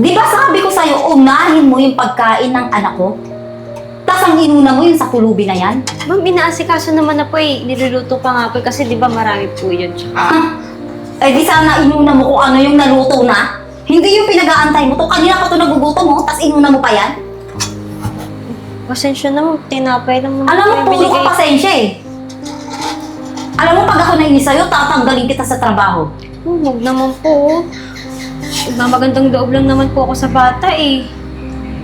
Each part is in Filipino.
Di ba sabi ko sa'yo, unahin mo yung pagkain ng anak ko? Tapos ang inuna mo yung sa pulubi na yan? Ma'am, inaasikaso naman na po eh. Niluluto pa nga po eh, kasi di ba marami po yun. Eh di sana inuna mo kung ano yung naluto na. Hindi yung pinag-aantay mo to. Kanina pa to nagugutom mo, tapos inuna mo pa yan? Pasensya naman, tinapay naman Alam mo, po yung puso binigay. ka pasensya eh. Alam mo, pag ako nainis sa'yo, tatanggalin kita sa trabaho. Huwag naman po. Magandang loob lang naman po ako sa bata eh.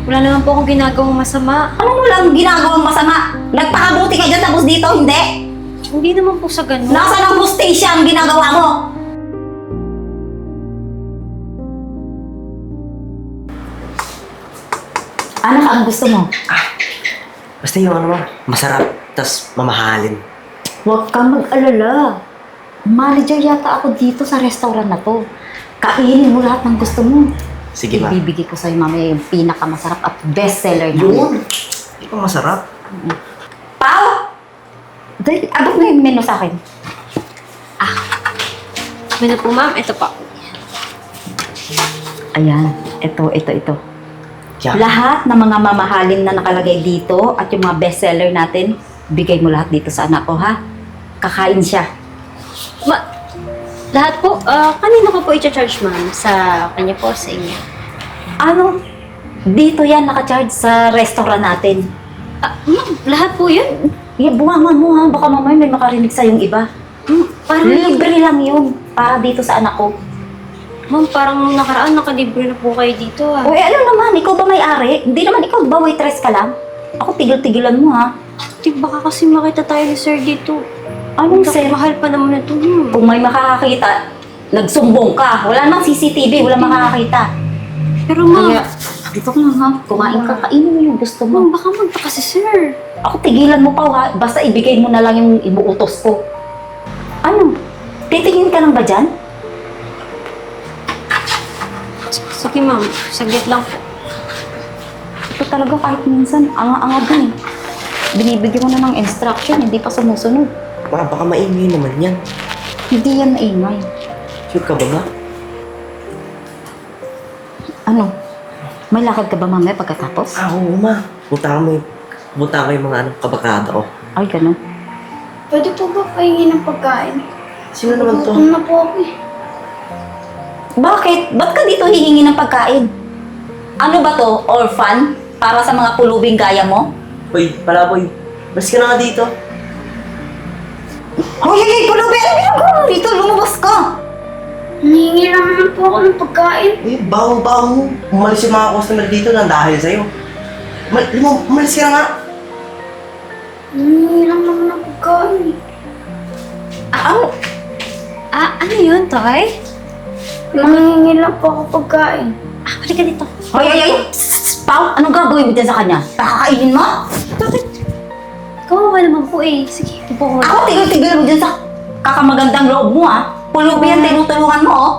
Wala naman po akong ginagawang masama. Ano mo lang ginagawang masama? Nagpakabuti ka dyan tapos dito, hindi? Hindi naman po sa ganun. Nasaan ang hostesya ang ginagawa mo? Ano ka ang gusto mo? Basta yung ano mo, masarap, tas mamahalin. Huwag kang mag-alala. Manager yata ako dito sa restaurant na to. Kainin mo lahat ng gusto mo. Sige ma. Ibibigay ko sa'yo mamaya yung pinakamasarap at bestseller na. Yun! Di ba masarap? Pao! Dali, abot mo yung menu sa akin. Ano po ma'am? Ito po. Ayan, ito. Yeah. Lahat ng mga mamahalin na nakalagay dito at yung mga bestseller natin, bigay mo lahat dito sa anak ko, ha? Kakain siya. Lahat po, kanino ko po i-charge ma'am? Sa kanya po, sa inyo? Ano? Dito yan nakacharge sa restaurant natin. Ma'am, lahat po yun? Buwangan mo, ha? Baka mamaya may makarinig sa yung iba. Parang, Libre lang yun para dito sa anak ko. ma'am, parang nakaraan nakalibre na po kayo dito ah. Uy, ano naman? Ikaw ba may-ari? Hindi naman ikaw ba waitress ka lang? Ako tigil-tigilan mo, ha? Di baka kasi makita tayo ni sir dito. Anong sir? Mahal pa naman ito. Kung may makakakita, nagsumbong ka. Wala namang CCTV, wala makakakita. Pero ma'am, Kaya, dito ka lang, ha? Kumain ka, kainin mo yung gusto mo. ma'am, baka magtaka si sir. Ako tigilan mo pa, ha? Basta ibigay mo na lang yung ibuutos ko. Ano? Titingin ka lang ba dyan? Sige ma'am, saglit lang po. Ito talaga kahit minsan, anga-anga din eh. Binibigyan mo na ng instruction, hindi pa sumusunod. Ma, baka maingay naman yan. Hindi yan maingay. Sure ka ba ma? Ano? May lakad ka ba mamaya pagkatapos? Oo ma. Punta ko yung mga kabakada ko. Ay, ganun. Pwede po ba pahingi ng pagkain? Sino naman to? Gutom na po ako eh. Bakit? Ba't ka dito hihingi ng pagkain? Ano ba to? Orphan? Para sa mga pulubing gaya mo? Hoy, palaboy. Bas ka na nga dito. Hoy, pulubi! Ano ginagawa mo dito? Lumabas ka! Hinihingi lang naman po ako ng pagkain. Eh, baho-baho. Umalis yung mga customer dito nang dahil sa'yo. Umalis ka na nga. Hinihingi lang naman ng pagkain eh. Ano yun, Toy? Hinihingi lang po ako pagkain. Halika dito. Hoy! Pao, anong gagawin mo dyan sa kanya? Pakakainin mo? Bakit? Kawawa naman po eh. Sige, upo ko. Ako tigil-tigil mo dyan sa kakamagandang loob mo, ha? Pulubi yan, tinutulungan mo, oh.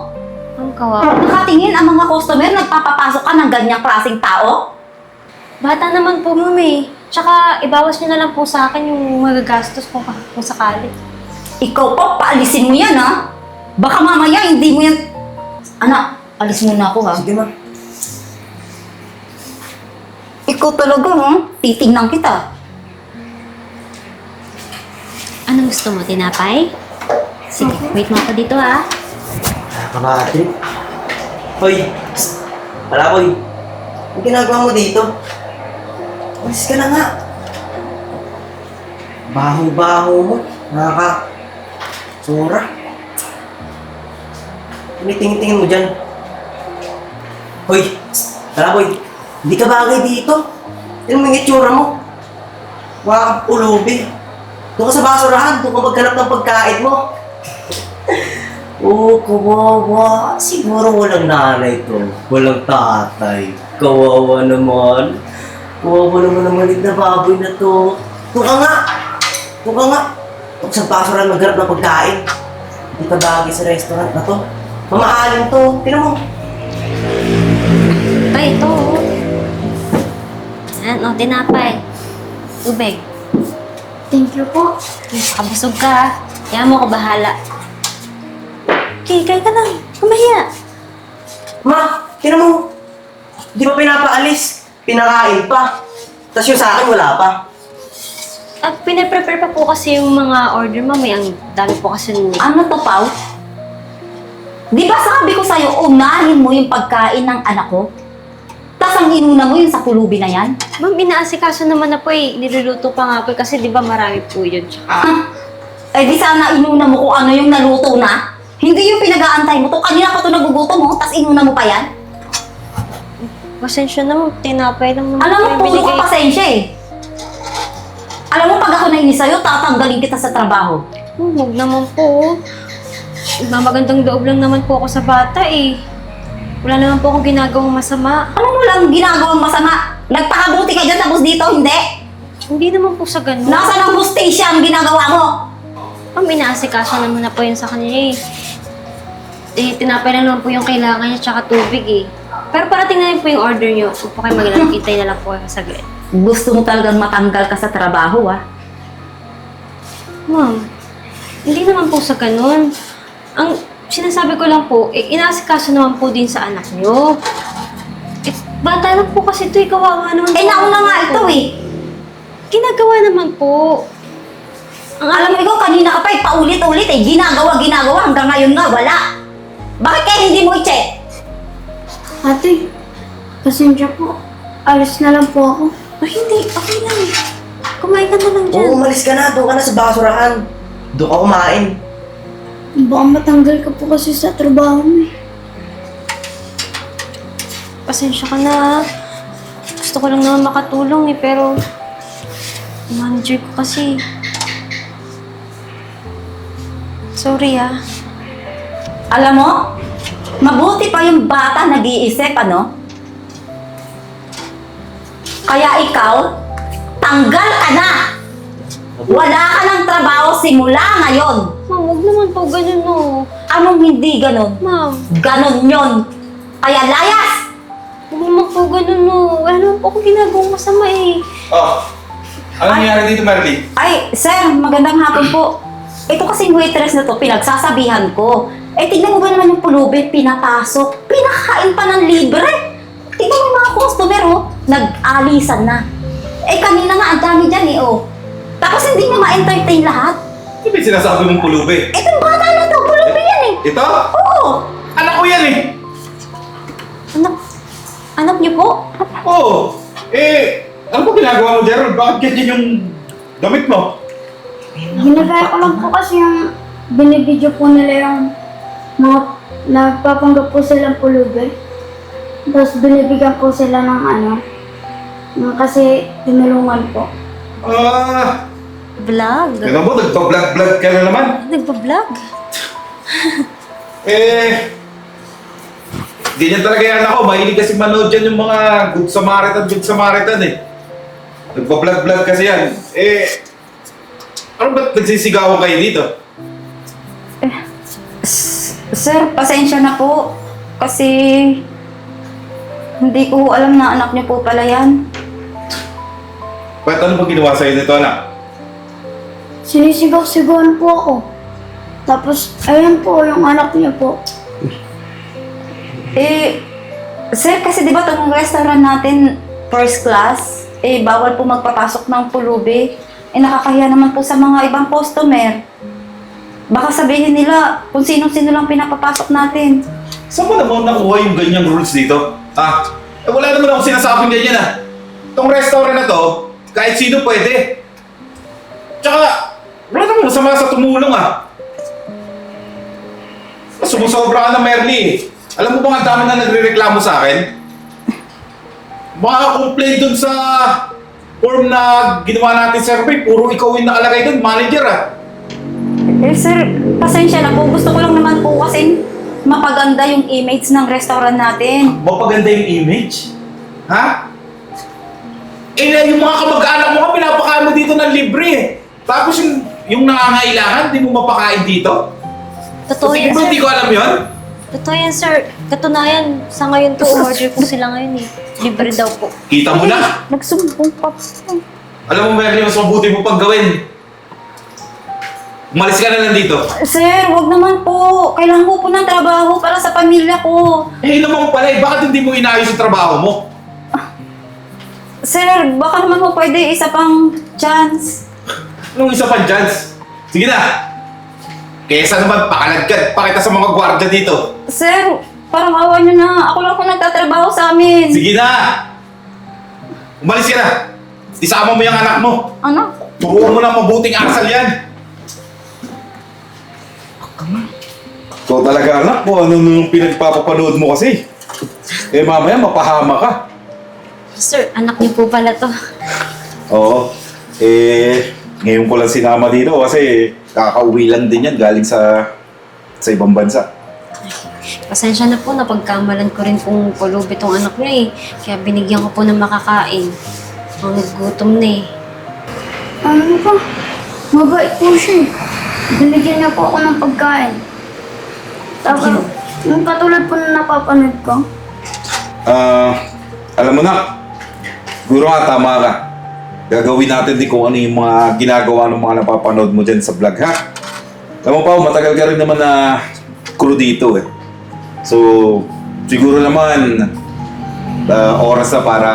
Ang kawawa. Nakatingin ang mga customer, nagpapapasok ka ng ganyang klaseng tao? Bata naman po, ma'am eh. Tsaka, ibawas niyo na lang po sa akin yung magagastos kung sakali. Ikaw pa, paalisin mo yan, ha? Baka mamaya, hindi mo yan... Anak, alis muna ako, ha? Sige ma. Ikaw talaga, ha? Titingnan kita. Anong gusto mo, tinapay? Sige, wait mo ako dito ah. Nakakatrip. Hoy! Psst! Palaboy! Ang ginagawa mo dito? Umalis ka na nga. Baho-baho mo. Sura. Tinitingin-tingin mo dyan. Hoy! Psst! Palaboy! Hindi ka bagay dito. Tingnan mo yung itsura mo. Wala kang pulubi. Doon ka sa basurahan. Doon ka maghanap ng pagkain mo. Oh, kawawa. Siguro walang nanay to. Walang tatay. Kawawa naman. Kawawa naman ang malig na baboy na to. Doon ka nga. Doon ka nga. Doon ka sa basurahan maghanap ng pagkain. Hindi ka bagay sa restaurant na to. Mamahalin to. Tingnan mo. Tay, ito. Yan, o, tinapay. Tubig. Thank you po. Kabusog ka ah. Kaya mo ko bahala. Okay, kaya ka lang. Kumahiya. Ma, tingnan mo. Di ba pinapaalis? Pinakain pa. Tapos yung sa akin, wala pa. At pinaprepare pa po kasi yung mga order, ma'am. Ang dami po kasi nun. Ano to, Pao? Di ba sabi ko sa'yo, unahin mo yung pagkain ng anak ko? Tapos ang inuna mo yung sa pulubi na yan? Ma'am, inaasikaso naman na po eh. Niluluto pa nga po eh, kasi di ba marami po yun. Tsaka, Eh di sana inuna mo kung ano yung naluto na. Hindi yung pinag-aantay mo to. Kanina pa to nagugutom mo, tapos inuna mo pa yan. pasensya na ma'am. Tinapay lang naman Alam mo, po yung puro ka pasensya eh. Alam mo, pag ako nainis sa'yo, tatanggalin kita sa trabaho. Huwag naman po. Magandang loob lang naman po ako sa bata eh. Wala naman po akong ginagawang masama. Ano mo lang ginagawang masama? Nagpakabuti ka dyan tapos dito, hindi? Hindi naman po sa ganun. Nasaan ang hostesya ang ginagawa mo? Ma'am, inaasikaso naman na po yun sa kanila eh. Tinapay lang naman po yung kailangan niya tsaka tubig eh. Pero parating na rin po yung order niyo. Huwag po kayo mag-alala. Hintay na lang po kayo saglit. Gusto mo talagang matanggal ka sa trabaho, ah. Ma'am, hindi naman po sa ganun. Ang sinasabi ko lang po, inaasikaso naman po din sa anak niyo. Bata lang po kasi ito, kawawa naman Eh, nauna nga ito eh. Ginagawa naman po. Alam mo ikaw, kanina ka pa eh, paulit-ulit eh. Ginagawa, hanggang ngayon nga, wala. Bakit kaya hindi mo i-check? Ate, pasensya po. Alis na lang po ako. Ay, hindi. Okay lang. Kumain ka na lang dyan. Oo, umalis ka na. Doon ka na sa basurahan. Doon ka kumain. Baka matanggal ka po kasi sa trabaho mo eh. Pasensya ka na. Gusto ko lang naman makatulong eh, pero manager ko kasi. Sorry ah. Alam mo, mabuti pa yung bata nag-iisip, ano? Kaya ikaw, tanggal ka na! Wala ka ng trabaho simula ngayon! Ma'am, huwag naman po ganun oh. Anong hindi ganon? Ma'am, Ganon yon. Kaya layas! huwag naman po ganun oh. Wala naman po akong ginagawang masama eh. Oh, ano nangyari dito, Marley? Ay, sir, magandang hapon po. Ito kasing waitress na to, pinagsasabihan ko. Eh, tignan mo ba naman yung pulubi, pinapasok. Pinakain pa ng libre. Tignan mo yung mga customer, oh. Nag-alisan na. Eh, kanina nga, ang dami dyan, eh, oh. Tapos hindi niya ma-entertain lahat. Ano ba yung sinasabi mong pulubi? Itong bata na to, pulubi yan, eh. Ito? Oo. Anak ko yan eh! Anak niyo po? Oo! Ano ba ginagawa mo, Gerald? Bakit ganyan yung damit mo? Ginagaya ko lang po kasi yung binibidyo po nila yung mga nagpapanggap po silang pulubi. Tapos binibigyan po sila ng ano, kasi tinulungan po. Vlog. Tignan mo, nagpa-vlog-vlog ka na naman. Nagpa-vlog? Ganyan talaga yan ako. Mahilig kasi manood dyan yung mga Good Samaritan eh. Nagpa-vlog-vlog kasi yan. Ano ba't nagsisigawan kayo dito? Sir, pasensya na po. Kasi hindi ko alam na anak niyo po pala yan. Ba't ano ba ginawa sa'yo nito, anak? Sinisigaw-sigawan po ako. Tapos, ayan po yung anak niya po. Eh, sir, kasi di ba itong restaurant natin, first class, eh, bawal po magpapasok ng pulubi. Eh, nakakahiya naman po sa mga ibang customer. Baka sabihin nila kung sino-sino lang pinapapasok natin. Saan mo naman nakuha yung ganyang rules dito? Wala naman akong sinasabing ganyan ah. Itong restaurant na to, kahit sino pwede. Tsaka, wala naman masama sa tumulong ah. Sumusobra ka na, Merly eh. Alam mo ba ang dami na nagre-reklamo sa akin? Maka-complain dun sa form na ginawa natin survey, puro ikaw yung nakalagay dun, manager ah. Eh, sir, pasensya na po. Gusto ko lang naman po kasi mapaganda yung image ng restaurant natin. Mapaganda yung image? Ha? Yung mga kamag-anak mo nga, pinapakain mo dito ng libre eh. Tapos yung nangangailangan, di mo mapakain dito? Totoo Sige yan, ba, sir. hindi ko alam yun? Totoo yan, sir. Katunayan, sa ngayon po, order po sila ngayon eh. Libre daw po. Kita mo na. Nagsumbong pa. Alam mo, Merly, mas mabuti mo pang gawin. Umalis ka na lang dito. Sir, wag naman po. Kailangan ko po ng trabaho para sa pamilya ko. Eh, naman pala bakit hindi mo inayos yung trabaho mo? Sir, baka naman po pwede isa pang chance. Anong isa pang chance? Sige na! Kesa naman pakalagkad pa kita sa mga gwardiya dito. Sir, parang awa nyo na. Ako lang po nagtatrabaho sa amin. Sige na! Umalis ka na! Isama mo yung anak mo. Ano? Turuan mo ng mabuting asal yan. Ikaw talaga anak ko, ano nung pinagpapapanood mo kasi? Eh mamaya mapahama ka. Sir, anak niyo po pala to. Oo. Ngayon ko lang sinama dito kasi kakauwi lang din yan galing sa ibang bansa. Pasensya na po, napagkamalan ko rin pong pulubi tong anak niyo eh. Kaya binigyan ko po ng makakain. Ang gutom na eh. Ano pa? Mabait po siya. Binigyan niya po ako ng pagkain. Tapos, yung katulad po na napapanood ko. Alam mo na, siguro nga tama ka. Gagawin natin din kung ano yung mga ginagawa ng mga napapanood mo dyan sa vlog, ha? Alam mo pa, matagal ka rin naman na crew dito eh. So, siguro naman, oras na para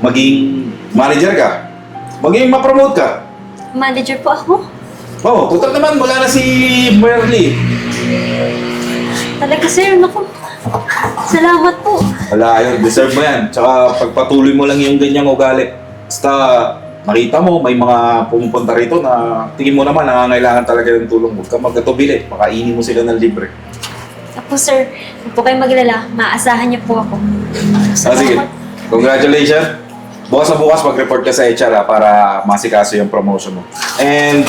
maging manager ka. Maging ma-promote ka. Manager po ako. Oo, total naman, wala na si Merly. Talaga sir, naku. Salamat po. Wala yun, deserve mo yan. Tsaka pagpatuloy mo lang yung ganyang ugali. Basta makita mo, may mga pumupunta rito na tingin mo naman nangangailangan talaga ng tulong. Huwag ka magkatubili, pakainin mo sila ng libre. Ako sir, huwag po kayong maglala. Maasahan niyo po ako. Sige, congratulations. Bukas na bukas mag-report ka sa HR para masikaso yung promotion mo. And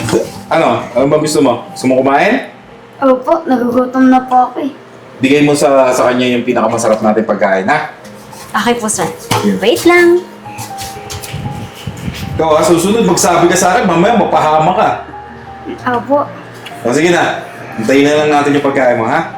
ano ba gusto mo? Gusto mo kumain? Opo, nagugutom na po ako eh. Bigay mo sa kanya yung pinakamasarap natin pagkain, ha? Okay po sir. Yeah. Wait lang. Ikaw, susunod, magsabi ka sa akin, mamaya mapahama ka. Opo. O sige na, hintayin na lang natin yung pagkain mo, ha?